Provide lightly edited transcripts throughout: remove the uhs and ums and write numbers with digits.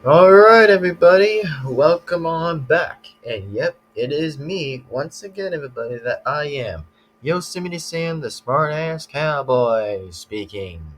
All right, everybody, welcome on back. And yep, it is me once again, everybody, that I am Yosemite Sam, the smart ass cowboy, speaking.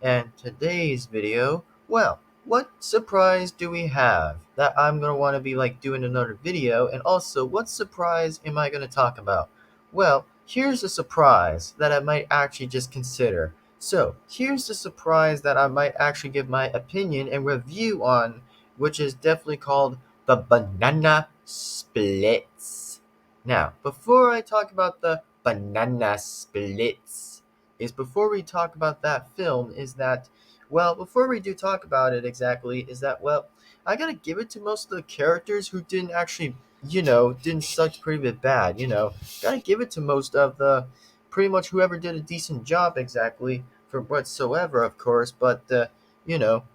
And today's video, well, what surprise do we have that I'm gonna want to be like doing another video? And also, what surprise am I gonna talk about? Well, here's a surprise that I might actually just consider. So, here's the surprise that I might actually give my opinion and review on, which is definitely called the banana splits. Now, before I talk about the banana splits, is before we talk about that film, is that, well, before we do talk about it exactly, is that, well, I gotta give it to most of the characters who didn't actually, didn't suck pretty bit bad, gotta give it to most of the, pretty much whoever did a decent job exactly, for whatsoever, of course, but,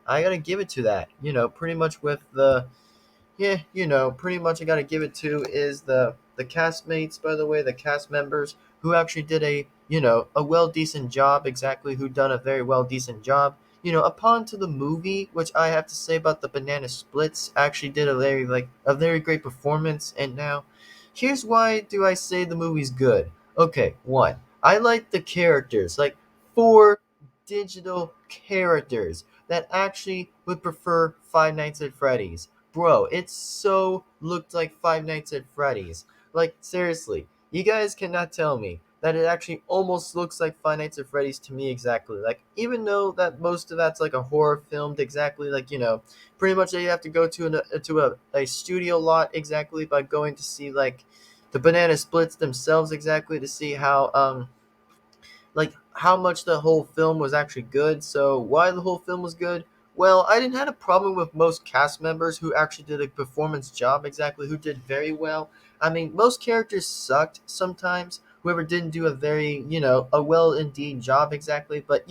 I gotta give it to that. Pretty much with the yeah, pretty much I gotta give it to is the castmates, by the way, the cast members who actually did a well decent job exactly, who done a very well decent job. Upon to the movie, which I have to say about the banana splits, actually did a very great performance. And now, here's why do I say the movie's good. Okay, one, I like the characters, like four digital characters that actually would prefer Five Nights at Freddy's. Bro, it so looked like Five Nights at Freddy's. Like, seriously, you guys cannot tell me that it actually almost looks like Five Nights at Freddy's to me exactly. Like, even though that most of that's like a horror filmed exactly, like, pretty much you have to go to a studio lot exactly by going to see, like, the banana splits themselves exactly to see how much the whole film was actually good. So why the whole film was good? Well, I didn't have a problem with most cast members who actually did a performance job exactly, who did very well. I mean, most characters sucked sometimes. Whoever didn't do a very, a well indeed job exactly, but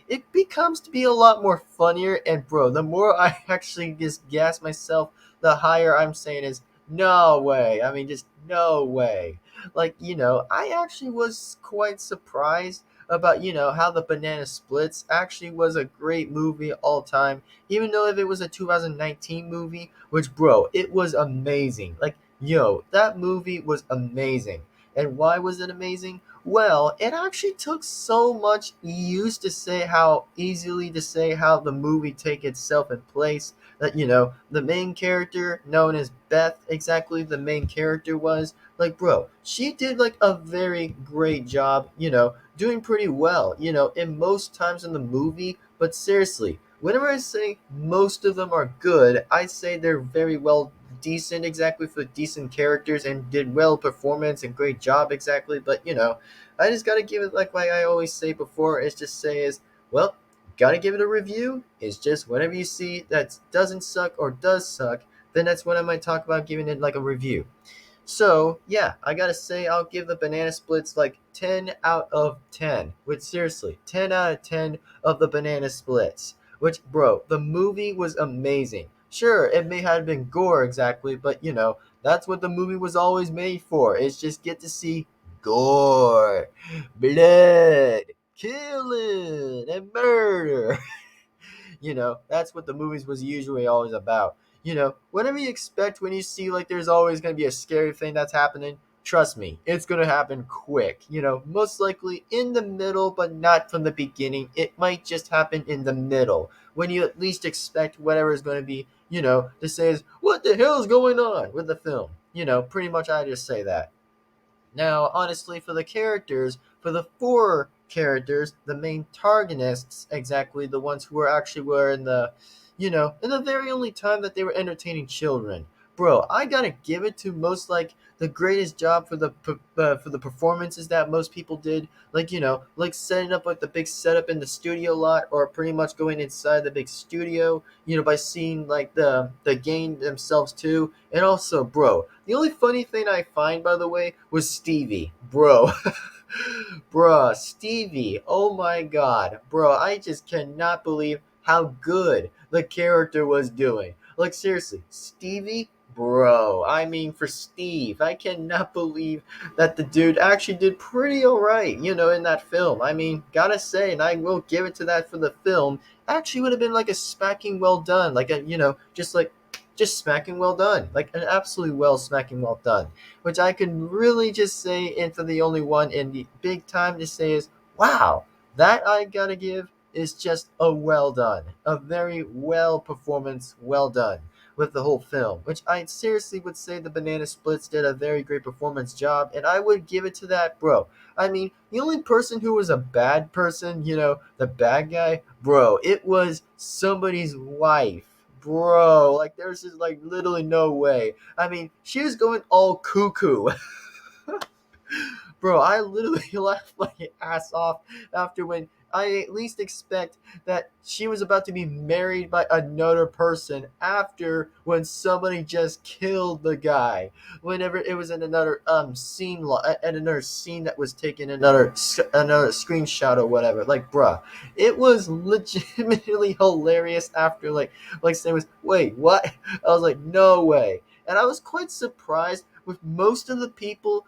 it becomes to be a lot more funnier. And bro, the more I actually just gas myself, the higher I'm saying is no way. I mean, just no way. Like, I actually was quite surprised about how the banana splits actually was a great movie all time, even though if it was a 2019 movie, which, bro, it was amazing. Like, yo, that movie was amazing. And why was it amazing? Well, it actually took so much use to say how easily to say how the movie take itself in place, that the main character known as Beth, exactly, the main character was like, bro, she did like a very great job, doing pretty well, in most times in the movie. But seriously, whenever I say most of them are good, I say they're very well decent exactly, for decent characters and did well performance and great job exactly. But I just gotta give it, like I always say before, is just say is, well, gotta give it a review. It's just whenever you see that doesn't suck or does suck, then that's when I might talk about giving it like a review. So, yeah, I gotta say, I'll give the banana splits like 10 out of 10. Which, seriously, 10 out of 10 of the banana splits. Which, bro, the movie was amazing. Sure, it may have been gore exactly, but that's what the movie was always made for. It's just get to see gore, blood, killing, and murder. That's what the movies was usually always about. Whatever you expect when you see like there's always going to be a scary thing that's happening, trust me, it's going to happen quick. Most likely in the middle, but not from the beginning. It might just happen in the middle when you at least expect whatever is going to be, to say is, what the hell is going on with the film? Pretty much I just say that. Now, honestly, for the characters, for the four characters, the main targetists, exactly the ones who were in the, in the very only time that they were entertaining children. Bro, I gotta give it to most like the greatest job for the performances that most people did. Like like setting up like the big setup in the studio lot, or pretty much going inside the big studio. By seeing like the game themselves too. And also, bro, the only funny thing I find, by the way, was Stevie. Bro. Bruh, Stevie. Oh my god. Bro, I just cannot believe how good the character was doing. Like, seriously, Stevie, bro, I mean, for Steve, I cannot believe that the dude actually did pretty alright, in that film. I mean, gotta say, and I will give it to that for the film, actually would have been like a smacking well done, like a, just smacking well done, like an absolutely well smacking well done, which I can really just say, and for the only one in the big time to say is, wow, that I gotta give is just a well done, a very well performance, well done with the whole film, which I seriously would say the Banana Splits did a very great performance job, and I would give it to that, bro. I mean, the only person who was a bad person, the bad guy, bro, it was somebody's wife. Bro, like there's just like literally no way. I mean, she was going all cuckoo. Bro, I literally laughed my ass off after when I at least expect that she was about to be married by another person after when somebody just killed the guy. Whenever it was in another scene and another scene that was taken another screenshot or whatever. Like, bruh, it was legitimately hilarious after like say was wait what? I was like no way, and I was quite surprised with most of the people,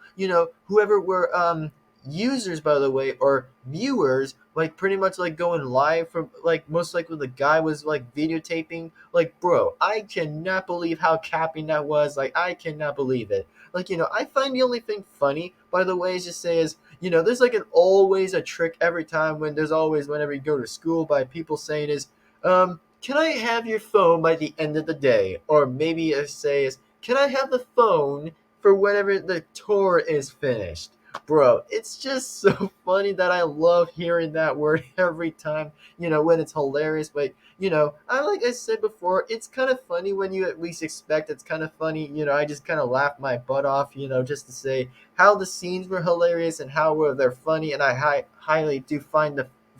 whoever were users by the way or viewers, like pretty much like going live from like most likely the guy was like videotaping. Like, bro, I cannot believe how capping that was. Like, I cannot believe it. Like, I find the only thing funny, by the way, is just say is, there's like an always a trick every time when there's always whenever you go to school by people saying is, can I have your phone by the end of the day? Or maybe I say is, can I have the phone for whenever the tour is finished? Bro, it's just so funny that I love hearing that word every time, when it's hilarious. But, I like I said before, it's kind of funny when you at least expect it's kind of funny. I just kind of laugh my butt off, just to say how the scenes were hilarious and how they're funny. And I highly do find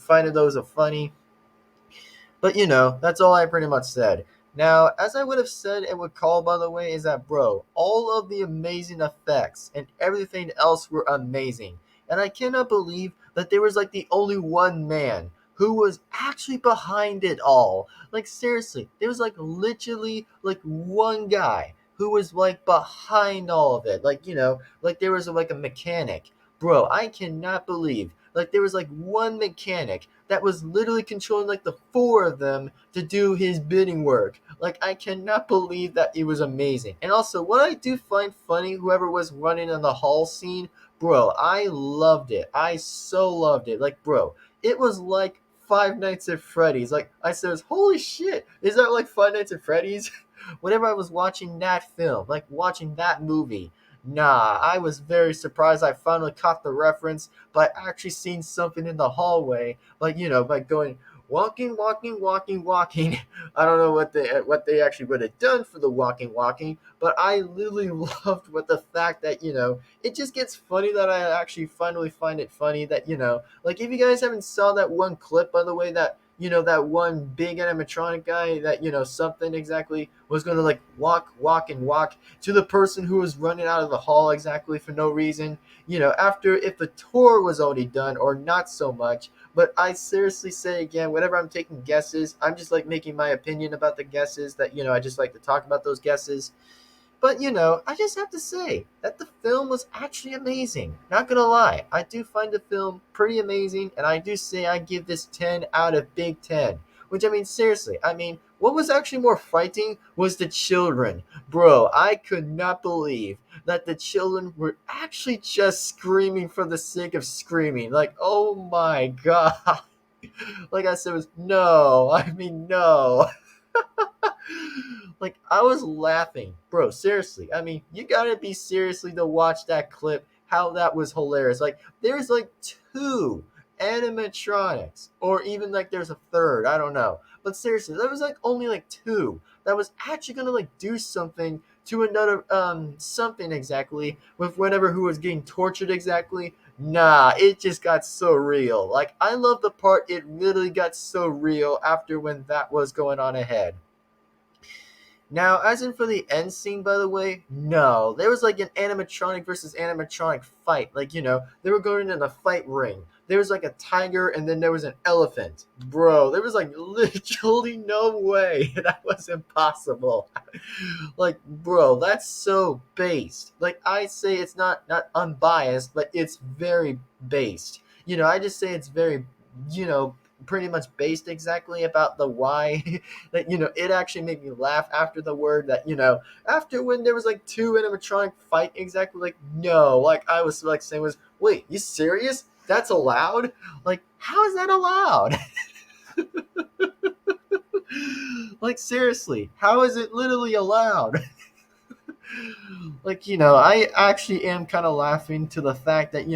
those a funny. But that's all I pretty much said. Now, as I would have said and would call, by the way, is that, bro, all of the amazing effects and everything else were amazing. And I cannot believe that there was like the only one man who was actually behind it all. Like, seriously, there was like literally like one guy who was like behind all of it. Like, like there was like a mechanic. Bro, I cannot believe like there was like one mechanic that was literally controlling like the four of them to do his bidding work. Like, I cannot believe that it was amazing. And also, what I do find funny, whoever was running in the hall scene, bro, I loved it. I so loved it. Like, bro, it was like Five Nights at Freddy's. Like, I said, holy shit, is that like Five Nights at Freddy's? Whenever I was watching that film, like watching that movie, nah, I was very surprised I finally caught the reference by actually seeing something in the hallway, like by going walking, walking, walking, walking. I don't know what they actually would have done for the walking, walking, but I literally loved what the fact that it just gets funny that I actually finally find it funny that like if you guys haven't saw that one clip by the way that that one big animatronic guy that something exactly was going to like walk walk and walk to the person who was running out of the hall exactly for no reason, after if the tour was already done or not so much. But I seriously say again, whenever I'm taking guesses, I'm just like making my opinion about the guesses that, I just like to talk about those guesses. But I just have to say that the film was actually amazing. Not gonna lie, I do find the film pretty amazing, and I do say I give this 10 out of Big 10. Which I mean, seriously, I mean, what was actually more frightening was the children. Bro, I could not believe that the children were actually just screaming for the sake of screaming. Like, oh my god. Like I said, was no, I mean, no. Like I was laughing, bro. Seriously, I mean, you gotta be seriously to watch that clip. How that was hilarious. Like there's like two animatronics, or even like there's a third. I don't know, but seriously, there was like only like two that was actually gonna like do something to another something exactly with whatever who was getting tortured exactly. Nah, it just got so real. Like I love the part it literally got so real after when that was going on ahead. Now, as in for the end scene, by the way, no. There was like an animatronic versus animatronic fight. Like, they were going in a fight ring. there was like a tiger and then there was an elephant. Bro, there was like literally no way that was impossible. Like, bro, that's so based. Like, I say it's not unbiased, but it's very based. I just say it's very, you know, pretty much based exactly about the why that it actually made me laugh after the word that after when there was like two animatronic fight exactly like no like I was like saying was wait you serious that's allowed like how is that allowed like seriously how is it literally allowed like I actually am kind of laughing to the fact that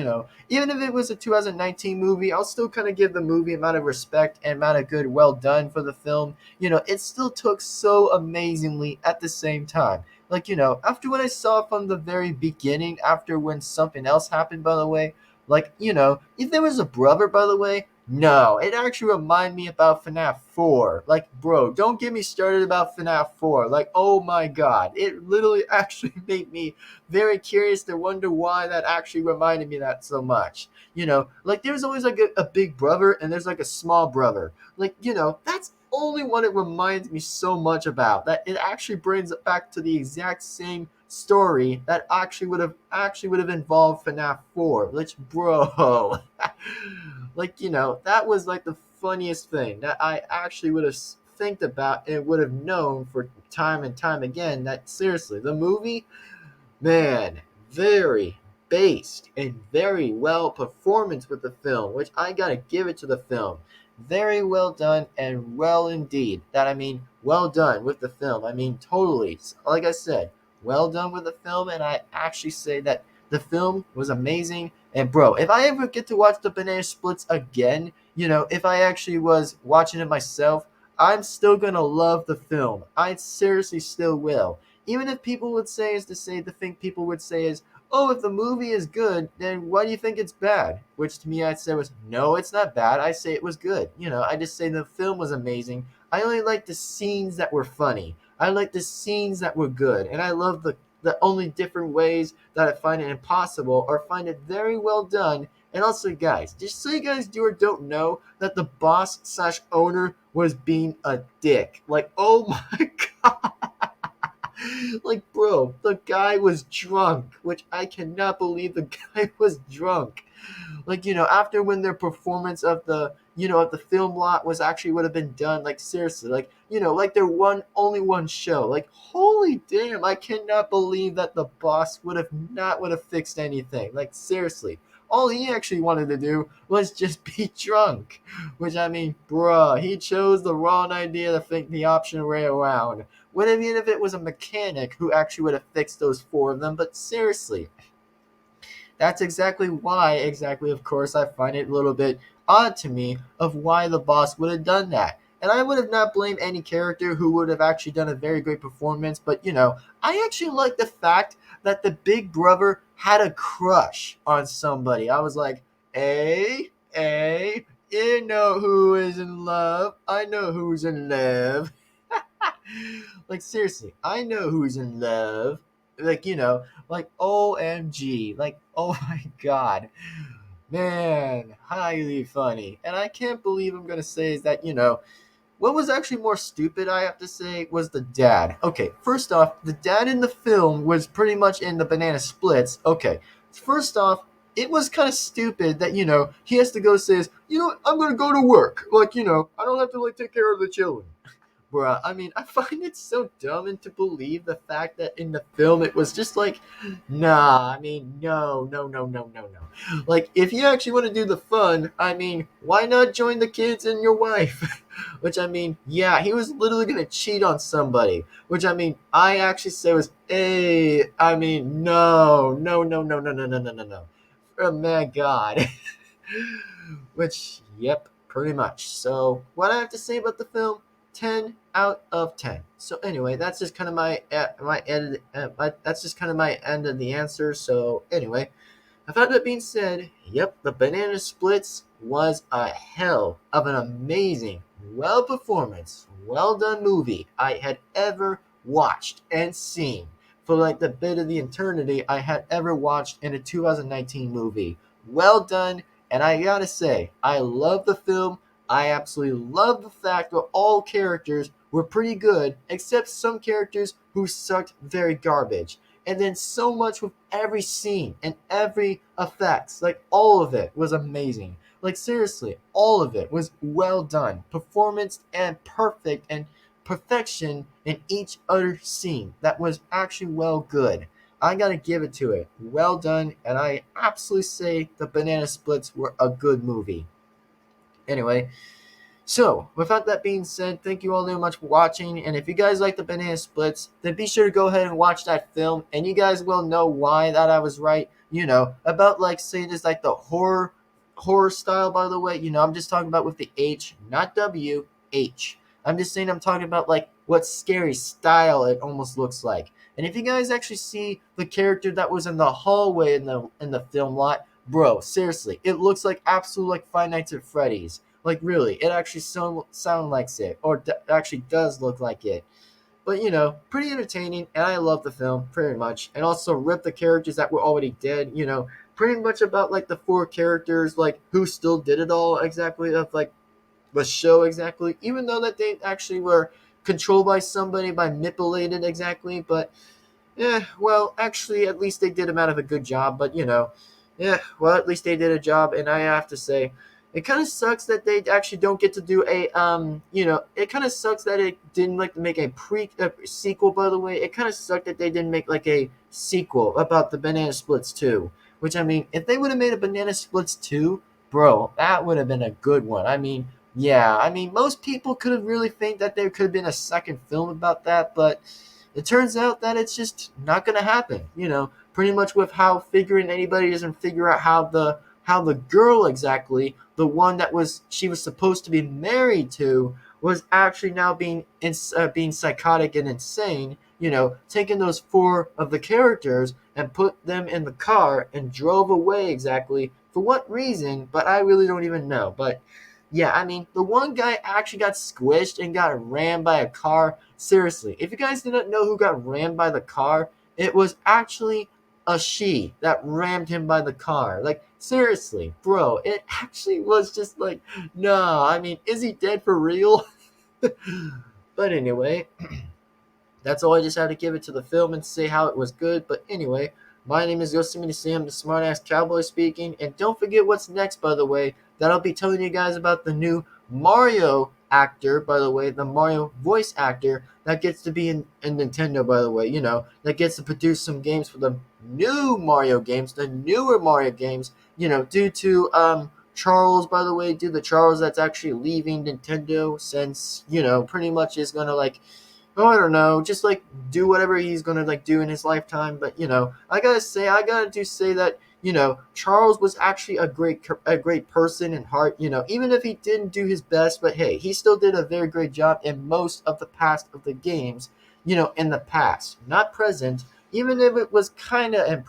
even if it was a 2019 movie I'll still kind of give the movie amount of respect and amount of good well done for the film. It still took so amazingly at the same time. Like after what I saw from the very beginning after when something else happened by the way like if there was a brother by the way no, it actually reminded me about FNAF 4. Like, bro, don't get me started about FNAF 4. Like, oh my god. It literally actually made me very curious to wonder why that actually reminded me that so much. Like there's always like a big brother and there's like a small brother. Like, that's only what it reminds me so much about. That it actually brings it back to the exact same story that actually would have involved FNAF 4. Which bro like that was like the funniest thing that I actually would have think about and would have known for time and time again that seriously the movie man very based and very well performance with the film which I gotta give it to the film very well done and well indeed that I mean well done with the film I mean totally like I said well done with the film and I actually say that the film was amazing and bro if I ever get to watch the banana splits again if I actually was watching it myself I'm still gonna love the film I seriously still will even if people would say is to say the thing people would say is oh if the movie is good then why do you think it's bad which to me I'd say was no it's not bad I say it was good I just say the film was amazing I only like the scenes that were funny I like the scenes that were good and I love the only different ways that I find it impossible or find it very well done and also guys just so you guys do or don't know that the boss slash owner was being a dick like oh my god like, bro, the guy was drunk, which I cannot believe the guy was drunk. Like, after when their performance of the film lot was actually would have been done, like, seriously, like, like their only one show. Like, holy damn, I cannot believe that the boss would have fixed anything. Like, seriously. All he actually wanted to do was just be drunk. Which, I mean, bruh, he chose the wrong idea to think the option way around. What I mean if it was a mechanic who actually would have fixed those four of them, but seriously, that's exactly why, exactly, of course, I find it a little bit odd to me of why the boss would have done that. And I would have not blamed any character who would have actually done a very great performance, but I actually like the fact that the big brother had a crush on somebody. I was like, hey, you know who is in love. I know who's in love. Like seriously, I know who's in love. Like like OMG, like oh my god, man, highly funny. And I can't believe I'm gonna say is that what was actually more stupid I have to say was the dad. Okay, first off, the dad in the film was pretty much in the banana splits. Okay, first off. It was kind of stupid that he has to go says I'm gonna go to work like I don't have to like take care of the children. Bruh, I mean, I find it so dumb and to believe the fact that in the film it was just like, nah, I mean, no. Like, if you actually want to do the fun, I mean, why not join the kids and your wife? Which, I mean, yeah, he was literally going to cheat on somebody. Which, I mean, I actually say was, hey, I mean, no. Oh, my God. Which, yep, pretty much. So, what I have to say about the film, 10 out of 10. So anyway, that's just kind of my end. That's just kind of my end of the answer. So anyway, without that being said, yep, the Banana Splits was a hell of an amazing, well performance, well done movie I had ever watched and seen for like the bit of the eternity I had ever watched in a 2019 movie. Well done And I gotta say, I love the film. I absolutely love the fact that all characters were pretty good, except some characters who sucked very garbage. And then so much with every scene and every effects, like all of it was amazing. Like seriously, all of it was well done. Performance and perfect and perfection in each other scene that was actually well good. I gotta give it to it. Well done, and I absolutely say the Banana Splits were a good movie. Anyway, so, without that being said, thank you all very much for watching. And if you guys like the Banana Splits, then be sure to go ahead and watch that film. And you guys will know why that I was right. About like say this like the horror style. By the way, I'm just talking about with the H, not W. H. I'm just saying I'm talking about like what scary style it almost looks like. And if you guys actually see the character that was in the hallway in the film lot, bro, seriously, it looks like absolute like Five Nights at Freddy's. Like really, it actually sound like it, or actually does look like it. But pretty entertaining, and I love the film pretty much. And also rip the characters that were already dead. Pretty much about like the four characters, like who still did it all exactly of like the show exactly, even though that they actually were controlled by somebody, by manipulated exactly. But yeah, well, actually, at least they did him out of a good job. But yeah, well, at least they did a job, and I have to say, it kind of sucks that they actually don't get to do it kind of sucks that it didn't like make a sequel. By the way, it kind of sucked that they didn't make like a sequel about the Banana Splits 2. Which I mean, if they would have made a Banana Splits 2, bro, that would have been a good one. I mean, yeah, I mean, most people could have really think that there could have been a second film about that, but it turns out that it's just not going to happen. Pretty much with how figuring anybody doesn't figure out how the girl exactly, the one that she was supposed to be married to, was actually now being psychotic and insane. Taking those four of the characters and put them in the car and drove away exactly for what reason, but I really don't even know. But yeah, I mean, the one guy actually got squished and got rammed by a car. Seriously, if you guys didn't know who got rammed by the car, it was actually a she that rammed him by the car. Like, seriously, bro, it actually was just like, no, I mean, is he dead for real? But anyway, that's all I just had to give it to the film and say how it was good. But anyway, my name is Yosemite Sam, the smartass cowboy speaking. And don't forget what's next, by the way, that I'll be telling you guys about the new Mario actor, by the way, the Mario voice actor that gets to be in Nintendo, by the way, that gets to produce some games for the new Mario games, the newer Mario games, due to Charles, by the way, due to Charles that's actually leaving Nintendo since, pretty much is gonna like I don't know, just like do whatever he's gonna like do in his lifetime. But I gotta do say that Charles was actually a great person in heart. Even if he didn't do his best, but hey, he still did a very great job in most of the past of the games. In the past, not present. Even if it was kind of in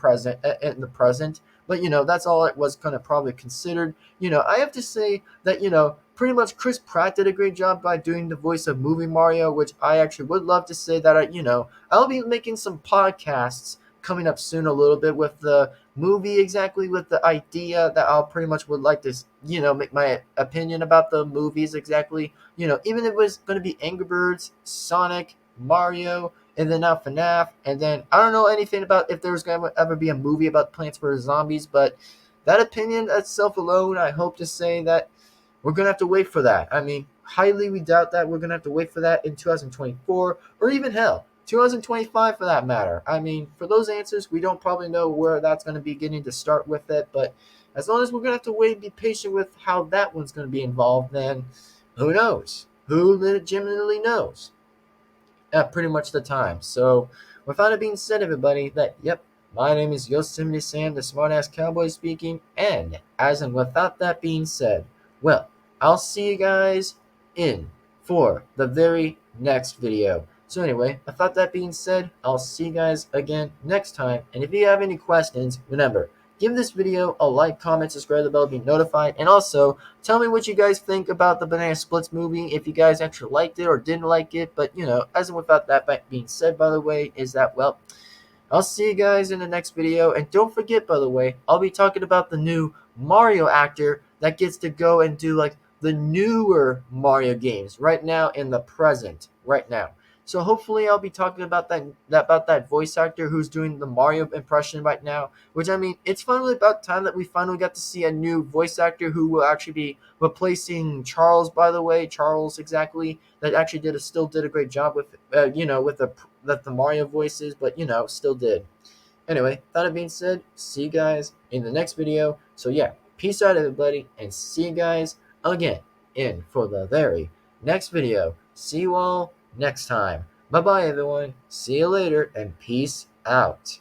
the present, but that's all it was kind of probably considered. I have to say that pretty much Chris Pratt did a great job by doing the voice of Movie Mario, which I actually would love to say that I'll be making some podcasts coming up soon a little bit with the movie exactly, with the idea that I'll pretty much would like to make my opinion about the movies exactly. Even if it was going to be Angry Birds, Sonic, Mario, and then now FNAF, and then I don't know anything about if there's going to ever be a movie about Plants vs Zombies, but that opinion itself alone, I hope to say that we're going to have to wait for that. I mean, highly we doubt that we're going to have to wait for that in 2024, or even hell, 2025 for that matter. I mean, for those answers, we don't probably know where that's going to be getting to start with it, but as long as we're going to have to wait and be patient with how that one's going to be involved, then who knows? Who legitimately knows? At pretty much the time. So, without it being said, everybody, yep, my name is Yosemite Sam, the smartass cowboy speaking, and as and without that being said, well, I'll see you guys in for the very next video. So anyway, without that being said, I'll see you guys again next time, and if you have any questions, remember, give this video a like, comment, subscribe to the bell to be notified, and also tell me what you guys think about the Banana Splits movie, if you guys actually liked it or didn't like it. But, as and without that being said, by the way, is that, well, I'll see you guys in the next video. And don't forget, by the way, I'll be talking about the new Mario actor that gets to go and do like the newer Mario games right now in the present right now. So hopefully I'll be talking about that voice actor who's doing the Mario impression right now. Which I mean, it's finally about time that we finally got to see a new voice actor who will actually be replacing Charles. By the way, Charles exactly that actually still did a great job with with the Mario voices, but still did. Anyway, that being said, see you guys in the next video. So yeah, peace out everybody, and see you guys again in for the very next video. See you all next time. Bye bye everyone. See you later and peace out.